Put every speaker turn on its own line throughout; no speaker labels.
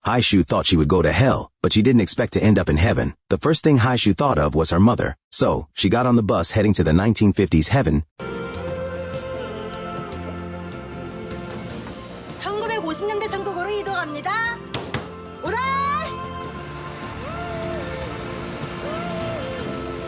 Hai-Sook thought she would go to hell, but she didn't expect to end up in heaven. The first thing Hai-Sook thought of was her mother. So, she got on the bus heading to the 1950s heaven.
1950년대 전국으로 이동합니다. 오라!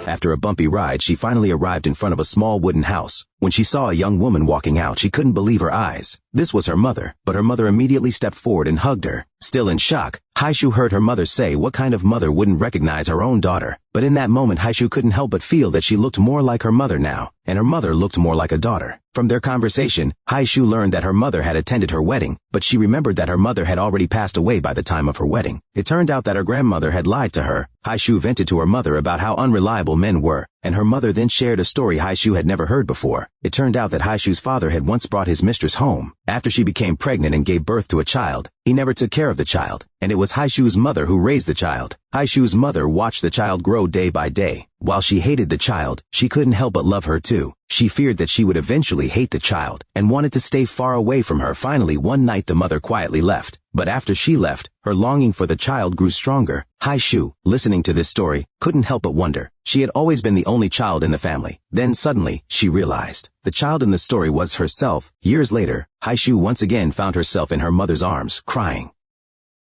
After a bumpy ride, she finally arrived in front of a small wooden house. When she saw a young woman walking out, she couldn't believe her eyes. This was her mother, but her mother immediately stepped forward and hugged her. Still in shock, Hai-Sook heard her mother say what kind of mother wouldn't recognize her own daughter. But in that moment, Hai-Sook couldn't help but feel that she looked more like her mother now, and her mother looked more like a daughter. From their conversation, Hai-Sook learned that her mother had attended her wedding, but she remembered that her mother had already passed away by the time of her wedding. It turned out that her grandmother had lied to her. Hai-Sook vented to her mother about how unreliable men were, and her mother then shared a story Hai-Sook had never heard before. It turned out that Hai-Sook's father had once brought his mistress home. After she became pregnant and gave birth to a child, he never took care of the child, and it was Hai-Sook's mother who raised the child. Hai-Sook's mother watched the child grow day by day. While she hated the child, she couldn't help but love her too. She feared that she would eventually hate the child, and wanted to stay far away from her. Finally, one night the mother quietly left. But after she left, her longing for the child grew stronger. Hai-Sook, listening to this story, couldn't help but wonder. She had always been the only child in the family. Then suddenly, she realized. The child in the story was herself. Years later, Hai-Sook once again found herself in her mother's arms, crying.